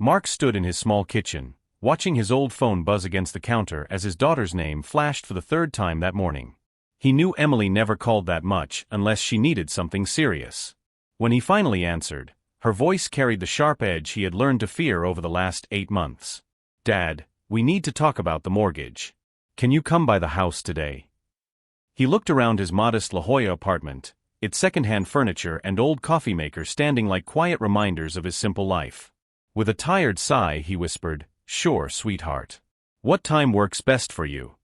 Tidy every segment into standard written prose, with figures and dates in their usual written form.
Mark stood in his small kitchen, watching his old phone buzz against the counter as his daughter's name flashed for the third time that morning. He knew Emily never called that much unless she needed something serious. When he finally answered, her voice carried the sharp edge he had learned to fear over the last 8 months. "Dad, we need to talk about the mortgage. Can you come by the house today?" He looked around his modest La Jolla apartment, its second-hand furniture and old coffee maker standing like quiet reminders of his simple life. With a tired sigh, he whispered, "Sure, sweetheart. What time works best for you?"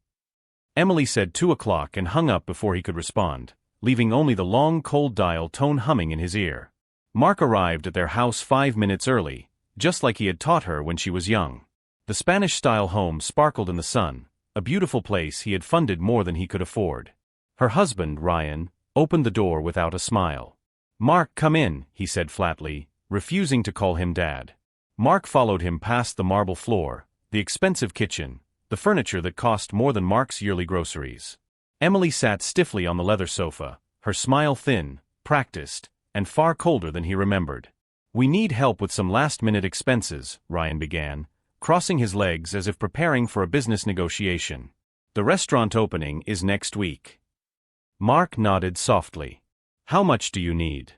Emily said 2 o'clock and hung up before he could respond, leaving only the long cold dial tone humming in his ear. Mark arrived at their house 5 minutes early, just like he had taught her when she was young. The Spanish-style home sparkled in the sun, a beautiful place he had funded more than he could afford. Her husband, Ryan, opened the door without a smile. "Mark, come in," he said flatly, refusing to call him Dad. Mark followed him past the marble floor, the expensive kitchen, the furniture that cost more than Mark's yearly groceries. Emily sat stiffly on the leather sofa, her smile thin, practiced, and far colder than he remembered. "We need help with some last-minute expenses," Ryan began, crossing his legs as if preparing for a business negotiation. "The restaurant opening is next week." Mark nodded softly. "How much do you need?"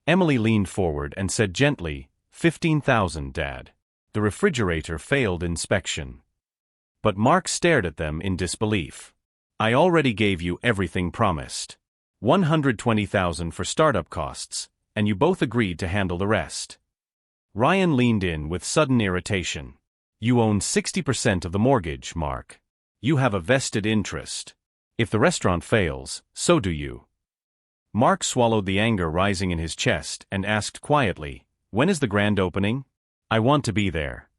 Emily leaned forward and said gently, "15,000, Dad." The refrigerator failed inspection. But Mark stared at them in disbelief. "I already gave you everything promised. 120,000 for startup costs, and you both agreed to handle the rest." Ryan leaned in with sudden irritation. "You own 60% of the mortgage, Mark. You have a vested interest. If the restaurant fails, so do you." Mark swallowed the anger rising in his chest and asked quietly, "When is the grand opening? I want to be there."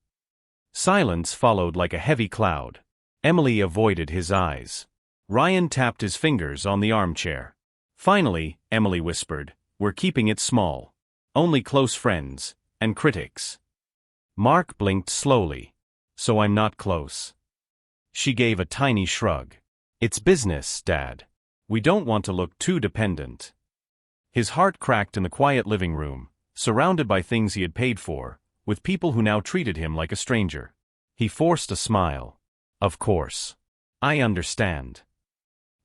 Silence followed like a heavy cloud. Emily avoided his eyes. Ryan tapped his fingers on the armchair. "Finally," Emily whispered, "we're keeping it small. Only close friends, and critics." Mark blinked slowly. "So I'm not close." She gave a tiny shrug. "It's business, Dad. We don't want to look too dependent." His heart cracked in the quiet living room, surrounded by things he had paid for, with people who now treated him like a stranger. He forced a smile. "Of course. I understand."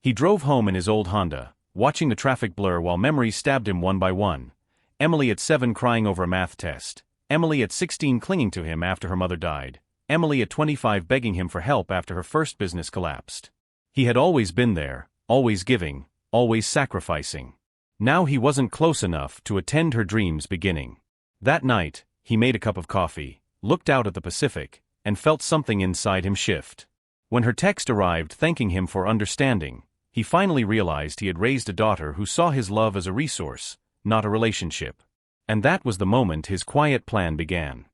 He drove home in his old Honda, watching the traffic blur while memories stabbed him one by one. Emily at 7 crying over a math test. Emily at 16 clinging to him after her mother died. Emily at 25 begging him for help after her first business collapsed. He had always been there, always giving, always sacrificing. Now he wasn't close enough to attend her dreams beginning. That night, he made a cup of coffee, looked out at the Pacific, and felt something inside him shift. When her text arrived thanking him for understanding, he finally realized he had raised a daughter who saw his love as a resource, not a relationship. And that was the moment his quiet plan began.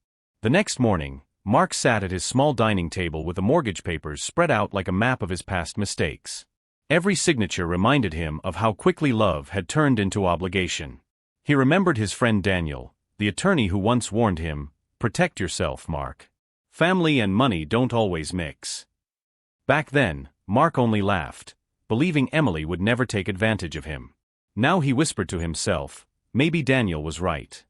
The next morning, Mark sat at his small dining table with the mortgage papers spread out like a map of his past mistakes. Every signature reminded him of how quickly love had turned into obligation. He remembered his friend Daniel, the attorney who once warned him, "Protect yourself, Mark. Family and money don't always mix." Back then, Mark only laughed, believing Emily would never take advantage of him. Now he whispered to himself, maybe Daniel was right.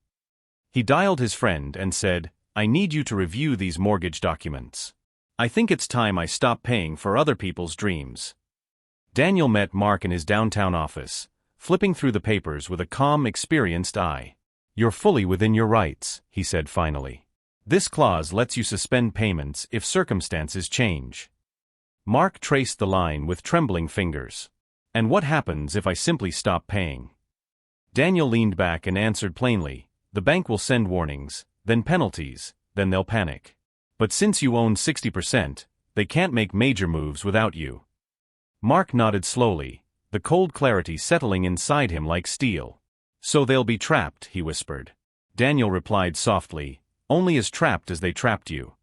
He dialed his friend and said, "I need you to review these mortgage documents. I think it's time I stop paying for other people's dreams." Daniel met Mark in his downtown office, flipping through the papers with a calm, experienced eye. "You're fully within your rights," he said finally. "This clause lets you suspend payments if circumstances change." Mark traced the line with trembling fingers. "And what happens if I simply stop paying?" Daniel leaned back and answered plainly, "The bank will send warnings, then penalties, then they'll panic. But since you own 60%, they can't make major moves without you." Mark nodded slowly, the cold clarity settling inside him like steel. "So they'll be trapped," he whispered. Daniel replied softly, "Only as trapped as they trapped you."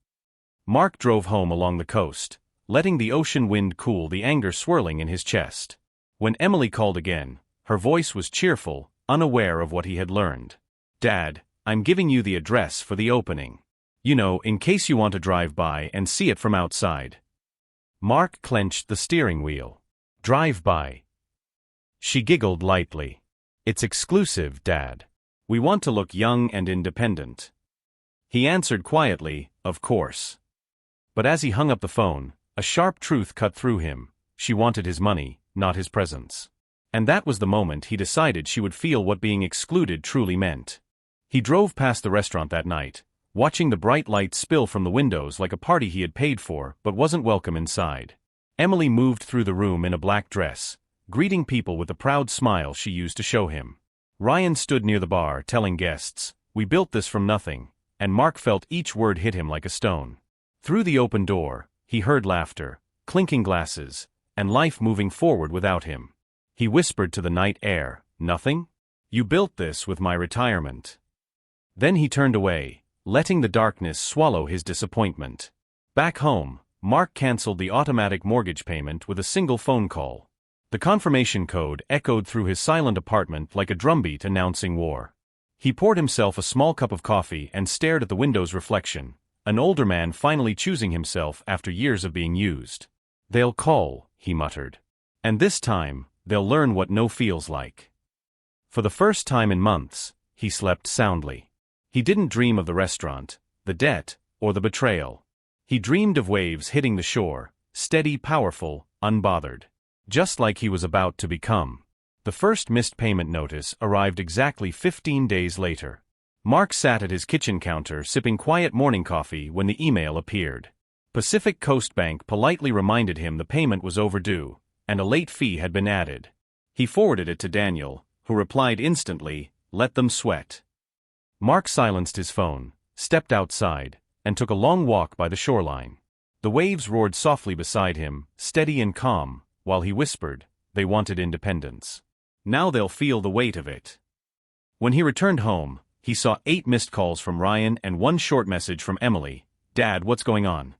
Mark drove home along the coast, letting the ocean wind cool the anger swirling in his chest. When Emily called again, her voice was cheerful, unaware of what he had learned. "Dad, I'm giving you the address for the opening. You know, in case you want to drive by and see it from outside." Mark clenched the steering wheel. "Drive by." She giggled lightly. "It's exclusive, Dad. We want to look young and independent." He answered quietly, "Of course." But as he hung up the phone, a sharp truth cut through him. She wanted his money, not his presence. And that was the moment he decided she would feel what being excluded truly meant. He drove past the restaurant that night, watching the bright lights spill from the windows like a party he had paid for but wasn't welcome inside. Emily moved through the room in a black dress, greeting people with the proud smile she used to show him. Ryan stood near the bar telling guests, "We built this from nothing," and Mark felt each word hit him like a stone. Through the open door, he heard laughter, clinking glasses, and life moving forward without him. He whispered to the night air, "Nothing? You built this with my retirement." Then he turned away, letting the darkness swallow his disappointment. Back home, Mark canceled the automatic mortgage payment with a single phone call. The confirmation code echoed through his silent apartment like a drumbeat announcing war. He poured himself a small cup of coffee and stared at the window's reflection, an older man finally choosing himself after years of being used. "They'll call," he muttered. "And this time, they'll learn what no feels like." For the first time in months, he slept soundly. He didn't dream of the restaurant, the debt, or the betrayal. He dreamed of waves hitting the shore, steady, powerful, unbothered. Just like he was about to become. The first missed payment notice arrived exactly 15 days later. Mark sat at his kitchen counter sipping quiet morning coffee when the email appeared. Pacific Coast Bank politely reminded him the payment was overdue, and a late fee had been added. He forwarded it to Daniel, who replied instantly, "Let them sweat." Mark silenced his phone, stepped outside, and took a long walk by the shoreline. The waves roared softly beside him, steady and calm, while he whispered, they wanted independence. Now they'll feel the weight of it. When he returned home, he saw 8 missed calls from Ryan and 1 short message from Emily, "Dad, what's going on?"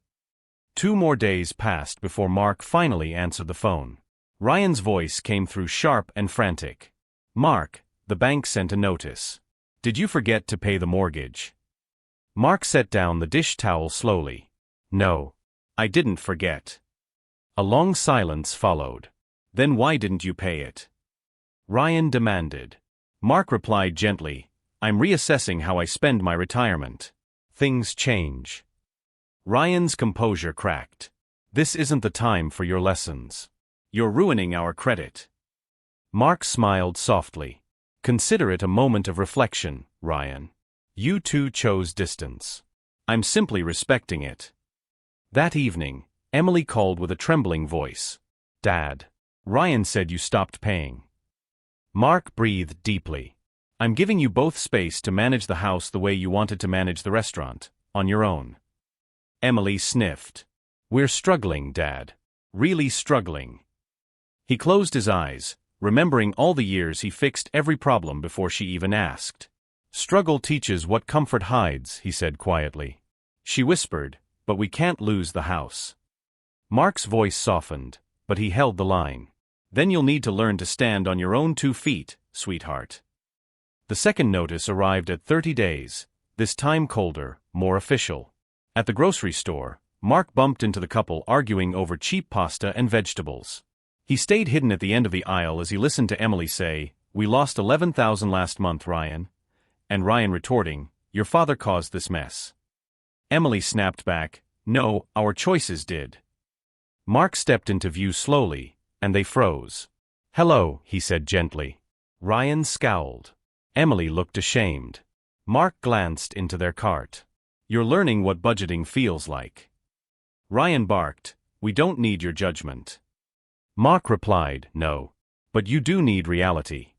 2 more days passed before Mark finally answered the phone. Ryan's voice came through sharp and frantic. "Mark, the bank sent a notice. Did you forget to pay the mortgage?" Mark set down the dish towel slowly. "No. I didn't forget." A long silence followed. "Then why didn't you pay it?" Ryan demanded. Mark replied gently, "I'm reassessing how I spend my retirement. Things change." Ryan's composure cracked. "This isn't the time for your lessons. You're ruining our credit." Mark smiled softly. "Consider it a moment of reflection, Ryan. You two chose distance. I'm simply respecting it." That evening, Emily called with a trembling voice. "Dad. Ryan said you stopped paying." Mark breathed deeply. "I'm giving you both space to manage the house the way you wanted to manage the restaurant, on your own." Emily sniffed. "We're struggling, Dad. Really struggling." He closed his eyes, remembering all the years he fixed every problem before she even asked. "Struggle teaches what comfort hides," he said quietly. She whispered, "But we can't lose the house." Mark's voice softened, but he held the line. "Then you'll need to learn to stand on your own 2 feet, sweetheart." The second notice arrived at 30 days, this time colder, more official. At the grocery store, Mark bumped into the couple arguing over cheap pasta and vegetables. He stayed hidden at the end of the aisle as he listened to Emily say, "We lost $11,000 last month, Ryan." And Ryan retorting, "Your father caused this mess." Emily snapped back, "No, our choices did." Mark stepped into view slowly, and they froze. "Hello," he said gently. Ryan scowled. Emily looked ashamed. Mark glanced into their cart. "You're learning what budgeting feels like." Ryan barked, "We don't need your judgment." Mark replied, "No. But you do need reality."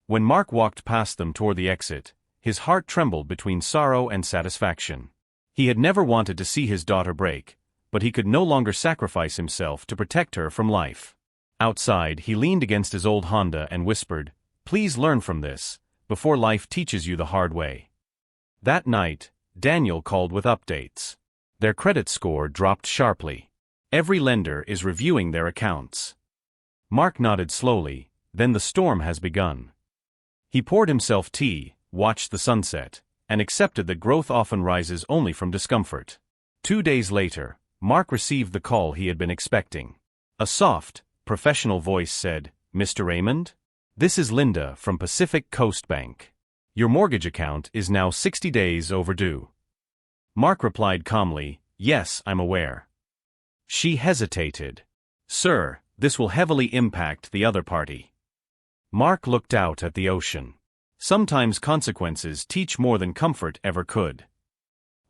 When Mark walked past them toward the exit, his heart trembled between sorrow and satisfaction. He had never wanted to see his daughter break, but he could no longer sacrifice himself to protect her from life. Outside, he leaned against his old Honda and whispered, "Please learn from this, before life teaches you the hard way." That night, Daniel called with updates. Their credit score dropped sharply. Every lender is reviewing their accounts. Mark nodded slowly, "Then the storm has begun." He poured himself tea, watched the sunset, and accepted that growth often rises only from discomfort. 2 days later, Mark received the call he had been expecting. A soft, professional voice said, "Mr. Raymond? This is Linda from Pacific Coast Bank. Your mortgage account is now 60 days overdue." Mark replied calmly, "Yes, I'm aware." She hesitated. "Sir, this will heavily impact the other party." Mark looked out at the ocean. Sometimes consequences teach more than comfort ever could.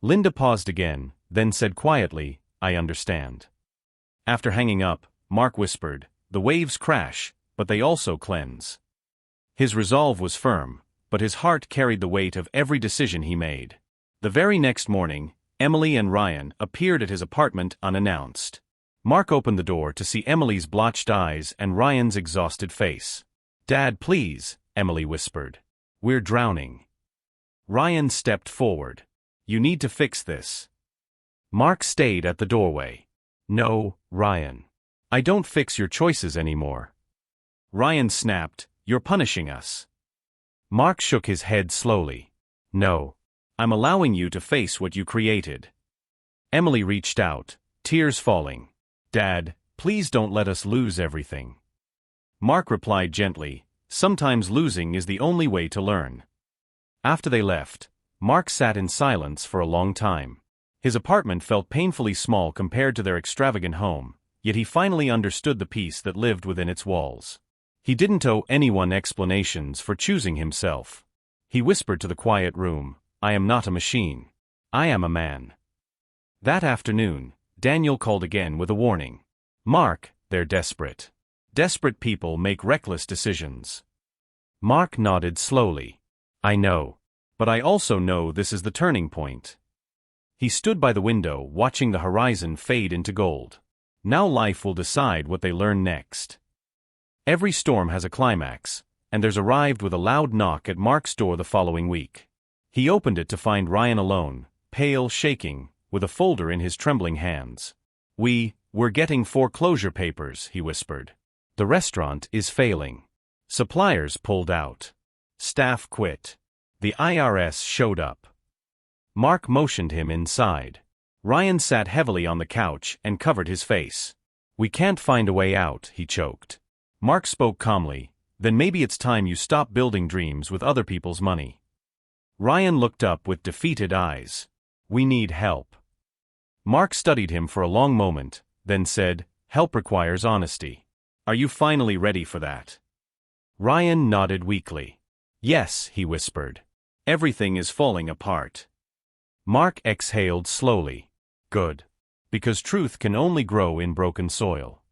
Linda paused again, then said quietly, "I understand." After hanging up, Mark whispered, "The waves crash, but they also cleanse." His resolve was firm, but his heart carried the weight of every decision he made. The very next morning, Emily and Ryan appeared at his apartment unannounced. Mark opened the door to see Emily's blotched eyes and Ryan's exhausted face. "Dad, please," Emily whispered. "We're drowning." Ryan stepped forward. "You need to fix this." Mark stayed at the doorway. "No, Ryan. I don't fix your choices anymore." Ryan snapped, "You're punishing us." Mark shook his head slowly. "No. I'm allowing you to face what you created." Emily reached out, tears falling. "Dad, please don't let us lose everything." Mark replied gently, "Sometimes losing is the only way to learn." After they left, Mark sat in silence for a long time. His apartment felt painfully small compared to their extravagant home, yet he finally understood the peace that lived within its walls. He didn't owe anyone explanations for choosing himself. He whispered to the quiet room, "I am not a machine. I am a man." That afternoon, Daniel called again with a warning. "Mark, they're desperate. Desperate people make reckless decisions." Mark nodded slowly. "I know. But I also know this is the turning point." He stood by the window watching the horizon fade into gold. Now life will decide what they learn next. Every storm has a climax, and there's arrived with a loud knock at Mark's door the following week. He opened it to find Ryan alone, pale, shaking, with a folder in his trembling hands. We're getting foreclosure papers," he whispered. "The restaurant is failing. Suppliers pulled out. Staff quit. The IRS showed up." Mark motioned him inside. Ryan sat heavily on the couch and covered his face. "We can't find a way out," he choked. Mark spoke calmly, "Then maybe it's time you stop building dreams with other people's money." Ryan looked up with defeated eyes. "We need help." Mark studied him for a long moment, then said, "Help requires honesty. Are you finally ready for that?" Ryan nodded weakly. "Yes," he whispered. "Everything is falling apart." Mark exhaled slowly. "Good. Because truth can only grow in broken soil."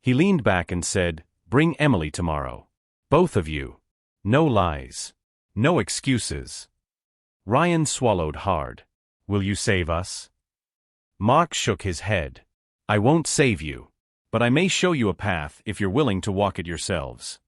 He leaned back and said, "Bring Emily tomorrow. Both of you. No lies. No excuses." Ryan swallowed hard. "Will you save us?" Mark shook his head. "I won't save you. But I may show you a path if you're willing to walk it yourselves."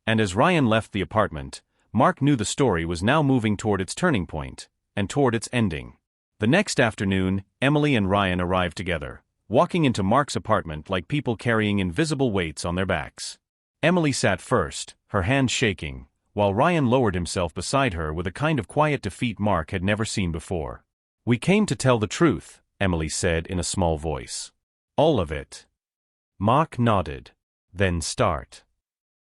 And as Ryan left the apartment, Mark knew the story was now moving toward its turning point, and toward its ending. The next afternoon, Emily and Ryan arrived together, walking into Mark's apartment like people carrying invisible weights on their backs. Emily sat first, her hands shaking, while Ryan lowered himself beside her with a kind of quiet defeat Mark had never seen before. "We came to tell the truth," Emily said in a small voice. "All of it." Mark nodded. "Then start."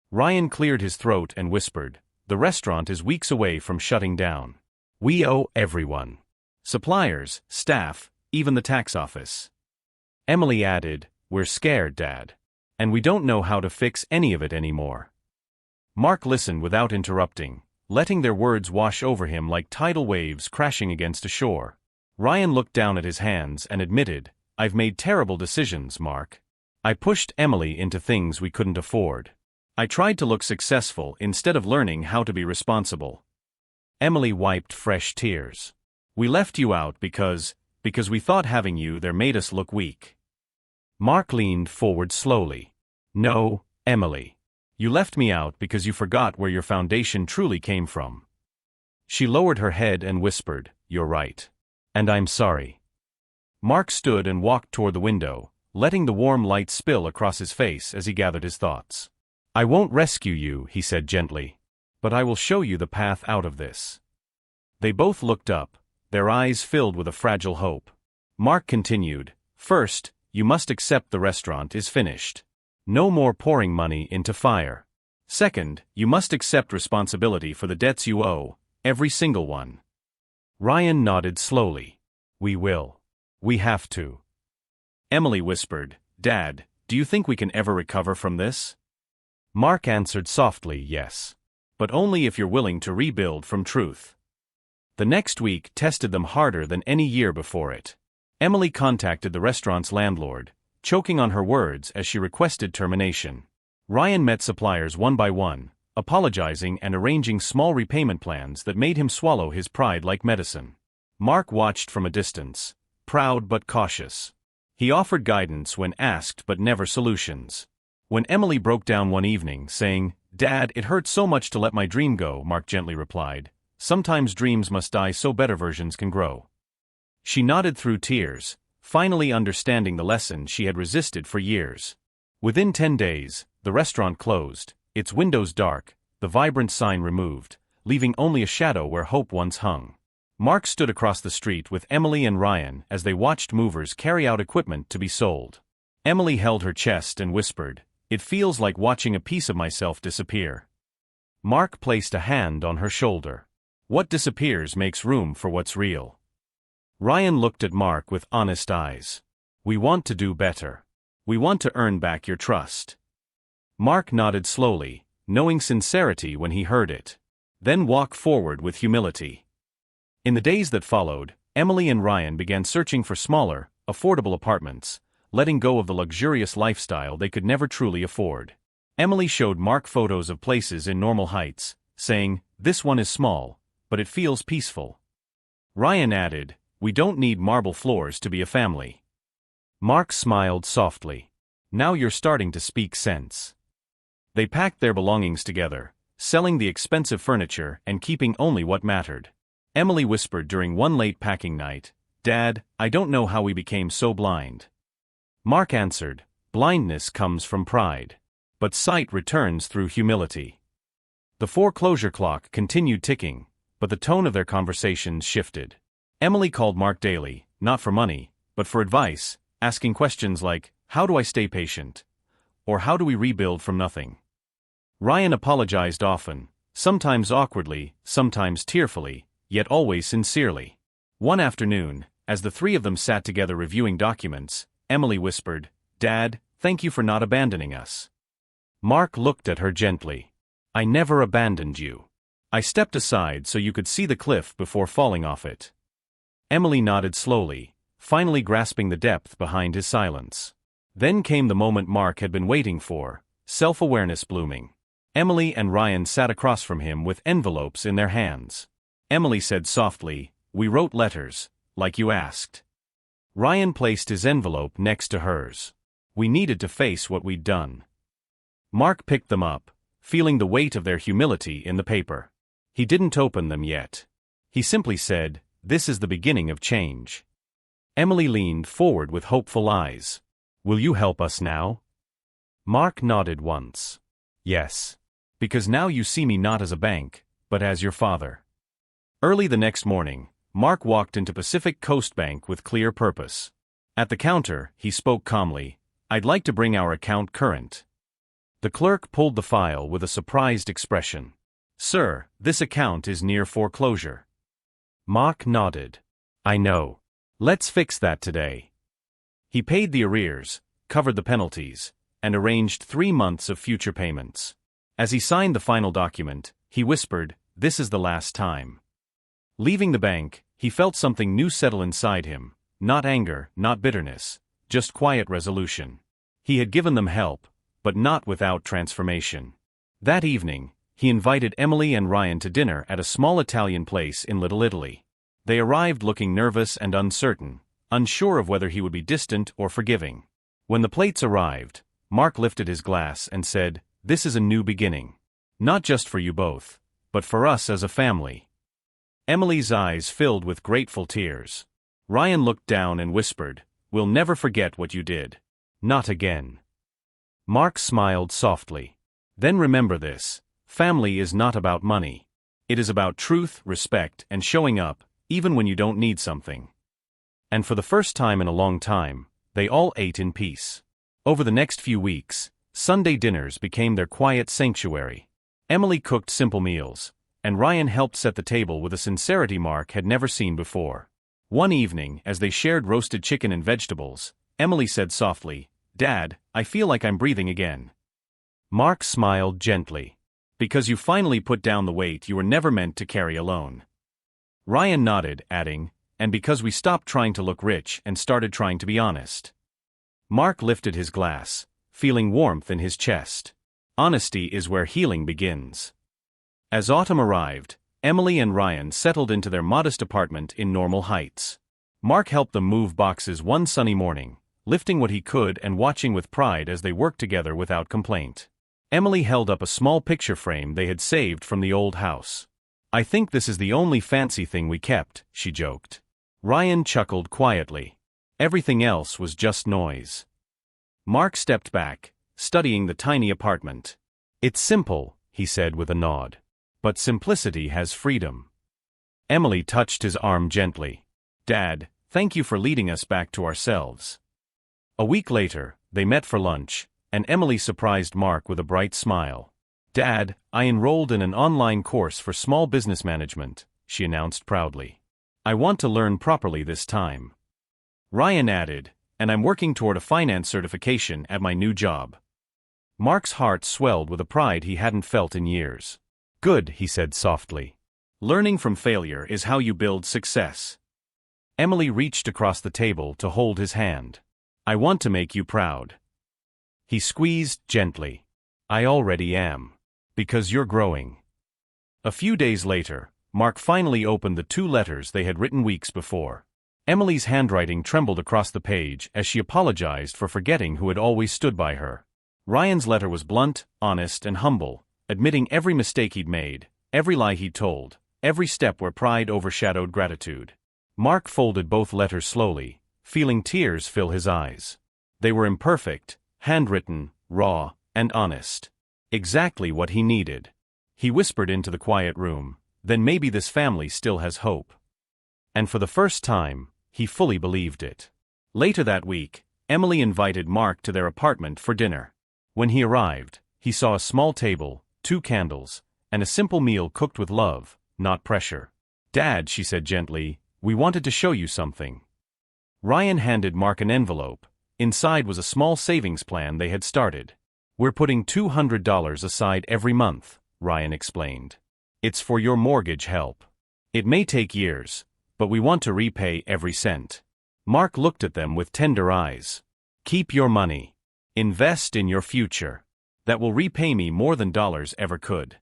Ryan cleared his throat and whispered, "The restaurant is weeks away from shutting down. We owe everyone. Suppliers, staff, even the tax office." Emily added, "We're scared, Dad. And we don't know how to fix any of it anymore." Mark listened without interrupting, letting their words wash over him like tidal waves crashing against a shore. Ryan looked down at his hands and admitted, "I've made terrible decisions, Mark. I pushed Emily into things we couldn't afford. I tried to look successful instead of learning how to be responsible." Emily wiped fresh tears. "We left you out because we thought having you there made us look weak." Mark leaned forward slowly. "No, Emily. You left me out because you forgot where your foundation truly came from." She lowered her head and whispered, "You're right. And I'm sorry." Mark stood and walked toward the window, letting the warm light spill across his face as he gathered his thoughts. "I won't rescue you," he said gently, "but I will show you the path out of this." They both looked up, their eyes filled with a fragile hope. Mark continued, "First, you must accept the restaurant is finished. No more pouring money into fire. Second, you must accept responsibility for the debts you owe, every single one." Ryan nodded slowly. We will. We have to. Emily whispered, Dad, do you think we can ever recover from this? Mark answered softly, yes. But only if you're willing to rebuild from truth. The next week tested them harder than any year before it. Emily contacted the restaurant's landlord, choking on her words as she requested termination. Ryan met suppliers one by one, apologizing and arranging small repayment plans that made him swallow his pride like medicine. Mark watched from a distance, proud but cautious. He offered guidance when asked but never solutions. When Emily broke down one evening, saying, Dad, it hurts so much to let my dream go, Mark gently replied, sometimes dreams must die so better versions can grow. She nodded through tears, finally understanding the lesson she had resisted for years. Within 10 days, the restaurant closed, its windows dark, the vibrant sign removed, leaving only a shadow where hope once hung. Mark stood across the street with Emily and Ryan as they watched movers carry out equipment to be sold. Emily held her chest and whispered, It feels like watching a piece of myself disappear. Mark placed a hand on her shoulder. What disappears makes room for what's real. Ryan looked at Mark with honest eyes. We want to do better. We want to earn back your trust. Mark nodded slowly, knowing sincerity when he heard it. Then walk forward with humility. In the days that followed, Emily and Ryan began searching for smaller, affordable apartments, letting go of the luxurious lifestyle they could never truly afford. Emily showed Mark photos of places in Normal Heights, saying, This one is small, but it feels peaceful. Ryan added, We don't need marble floors to be a family. Mark smiled softly. Now you're starting to speak sense. They packed their belongings together, selling the expensive furniture and keeping only what mattered. Emily whispered during one late packing night, Dad, I don't know how we became so blind. Mark answered, Blindness comes from pride. But sight returns through humility. The foreclosure clock continued ticking, but the tone of their conversations shifted. Emily called Mark daily, not for money, but for advice, asking questions like, How do I stay patient? Or how do we rebuild from nothing? Ryan apologized often, sometimes awkwardly, sometimes tearfully, yet always sincerely. One afternoon, as the three of them sat together reviewing documents, Emily whispered, Dad, thank you for not abandoning us. Mark looked at her gently. I never abandoned you. I stepped aside so you could see the cliff before falling off it. Emily nodded slowly, finally grasping the depth behind his silence. Then came the moment Mark had been waiting for, self-awareness blooming. Emily and Ryan sat across from him with envelopes in their hands. Emily said softly, We wrote letters, like you asked. Ryan placed his envelope next to hers. We needed to face what we'd done. Mark picked them up, feeling the weight of their humility in the paper. He didn't open them yet. He simply said, This is the beginning of change. Emily leaned forward with hopeful eyes. Will you help us now? Mark nodded once. Yes. Because now you see me not as a bank, but as your father. Early the next morning, Mark walked into Pacific Coast Bank with clear purpose. At the counter, he spoke calmly, I'd like to bring our account current. The clerk pulled the file with a surprised expression. Sir, this account is near foreclosure. Mark nodded. I know. Let's fix that today. He paid the arrears, covered the penalties, and arranged 3 months of future payments. As he signed the final document, he whispered, This is the last time. Leaving the bank, he felt something new settle inside him, not anger, not bitterness, just quiet resolution. He had given them help, but not without transformation. That evening, he invited Emily and Ryan to dinner at a small Italian place in Little Italy. They arrived looking nervous and uncertain, unsure of whether he would be distant or forgiving. When the plates arrived, Mark lifted his glass and said, This is a new beginning. Not just for you both, but for us as a family. Emily's eyes filled with grateful tears. Ryan looked down and whispered, We'll never forget what you did. Not again. Mark smiled softly. Then remember this, family is not about money. It is about truth, respect, and showing up, even when you don't need something. And for the first time in a long time, they all ate in peace. Over the next few weeks, Sunday dinners became their quiet sanctuary. Emily cooked simple meals, and Ryan helped set the table with a sincerity Mark had never seen before. One evening, as they shared roasted chicken and vegetables, Emily said softly, "Dad, I feel like I'm breathing again." Mark smiled gently. "Because you finally put down the weight you were never meant to carry alone." Ryan nodded, adding, "And because we stopped trying to look rich and started trying to be honest." Mark lifted his glass, feeling warmth in his chest. Honesty is where healing begins. As autumn arrived, Emily and Ryan settled into their modest apartment in Normal Heights. Mark helped them move boxes one sunny morning, lifting what he could and watching with pride as they worked together without complaint. Emily held up a small picture frame they had saved from the old house. "I think this is the only fancy thing we kept," she joked. Ryan chuckled quietly. Everything else was just noise. Mark stepped back, studying the tiny apartment. "It's simple," he said with a nod. "But simplicity has freedom." Emily touched his arm gently. "Dad, thank you for leading us back to ourselves." A week later, they met for lunch, and Emily surprised Mark with a bright smile. "Dad, I enrolled in an online course for small business management," she announced proudly. "I want to learn properly this time." Ryan added, "And I'm working toward a finance certification at my new job." Mark's heart swelled with a pride he hadn't felt in years. "Good," he said softly. "Learning from failure is how you build success." Emily reached across the table to hold his hand. "I want to make you proud." He squeezed gently. "I already am. Because you're growing." A few days later, Mark finally opened the 2 letters they had written weeks before. Emily's handwriting trembled across the page as she apologized for forgetting who had always stood by her. Ryan's letter was blunt, honest, and humble, admitting every mistake he'd made, every lie he'd told, every step where pride overshadowed gratitude. Mark folded both letters slowly, feeling tears fill his eyes. They were imperfect, handwritten, raw, and honest. Exactly what he needed. He whispered into the quiet room, "Then maybe this family still has hope." And for the first time, he fully believed it. Later that week, Emily invited Mark to their apartment for dinner. When he arrived, he saw a small table, 2 candles, and a simple meal cooked with love, not pressure. "Dad," she said gently, "we wanted to show you something." Ryan handed Mark an envelope. Inside was a small savings plan they had started. "We're putting $200 aside every month," Ryan explained. "It's for your mortgage help. It may take years, but we want to repay every cent." Mark looked at them with tender eyes. "Keep your money. Invest in your future. That will repay me more than dollars ever could."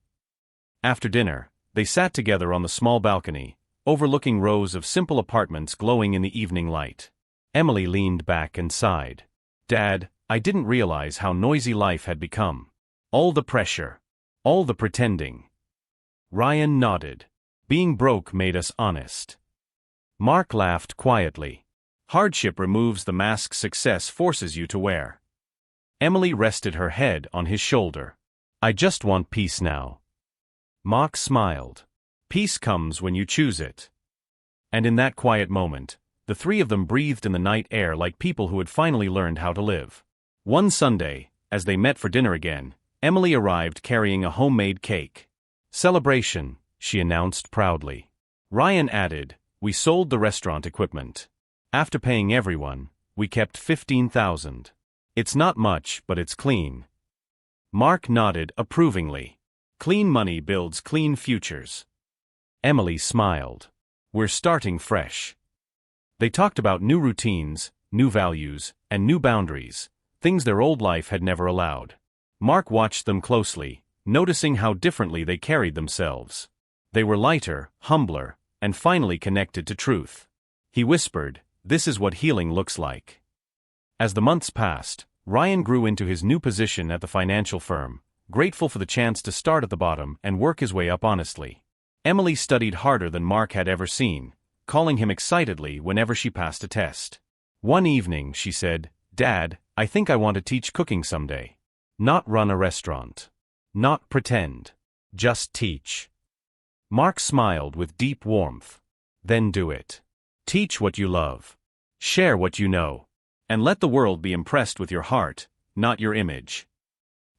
After dinner, they sat together on the small balcony, overlooking rows of simple apartments glowing in the evening light. Emily leaned back and sighed. "Dad, I didn't realize how noisy life had become. All the pressure. All the pretending." Ryan nodded. "Being broke made us honest." Mark laughed quietly. "Hardship removes the mask success forces you to wear." Emily rested her head on his shoulder. "I just want peace now." Mark smiled. "Peace comes when you choose it." And in that quiet moment, the 3 of them breathed in the night air like people who had finally learned how to live. One Sunday, as they met for dinner again, Emily arrived carrying a homemade cake. "Celebration," she announced proudly. Ryan added, "We sold the restaurant equipment. After paying everyone, we kept $15,000. It's not much, but it's clean." Mark nodded approvingly. "Clean money builds clean futures." Emily smiled. "We're starting fresh." They talked about new routines, new values, and new boundaries, things their old life had never allowed. Mark watched them closely, noticing how differently they carried themselves. They were lighter, humbler, and finally connected to truth. He whispered, "This is what healing looks like." As the months passed, Ryan grew into his new position at the financial firm, grateful for the chance to start at the bottom and work his way up honestly. Emily studied harder than Mark had ever seen, calling him excitedly whenever she passed a test. One evening, she said, "Dad, I think I want to teach cooking someday. Not run a restaurant. Not pretend. Just teach." Mark smiled with deep warmth. "Then do it. Teach what you love. Share what you know. And let the world be impressed with your heart, not your image."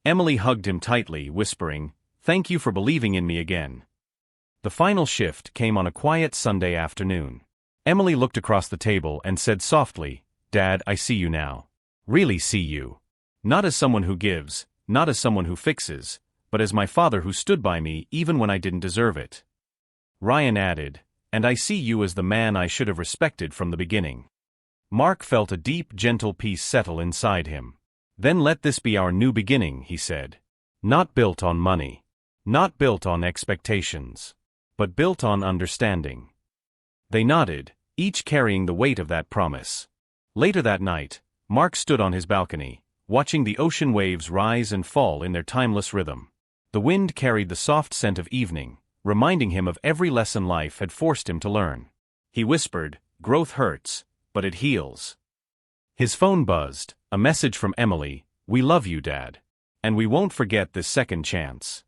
Emily hugged him tightly, whispering, "Thank you for believing in me again." The final shift came on a quiet Sunday afternoon. Emily looked across the table and said softly, "Dad, I see you now. Really see you. Not as someone who gives, not as someone who fixes, but as my father who stood by me even when I didn't deserve it." Ryan added, "And I see you as the man I should have respected from the beginning." Mark felt a deep, gentle peace settle inside him. "Then let this be our new beginning," he said. "Not built on money. Not built on expectations. But built on understanding." They nodded, each carrying the weight of that promise. Later that night, Mark stood on his balcony, watching the ocean waves rise and fall in their timeless rhythm. The wind carried the soft scent of evening, reminding him of every lesson life had forced him to learn. He whispered, "Growth hurts, but it heals." His phone buzzed, a message from Emily, "We love you, Dad. And we won't forget this second chance."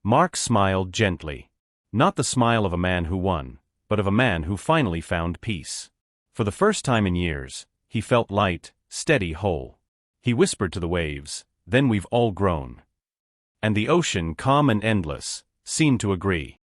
Mark smiled gently. Not the smile of a man who won, but of a man who finally found peace. For the first time in years, he felt light, steady, whole. He whispered to the waves, "Then we've all grown." And the ocean, calm and endless, seemed to agree.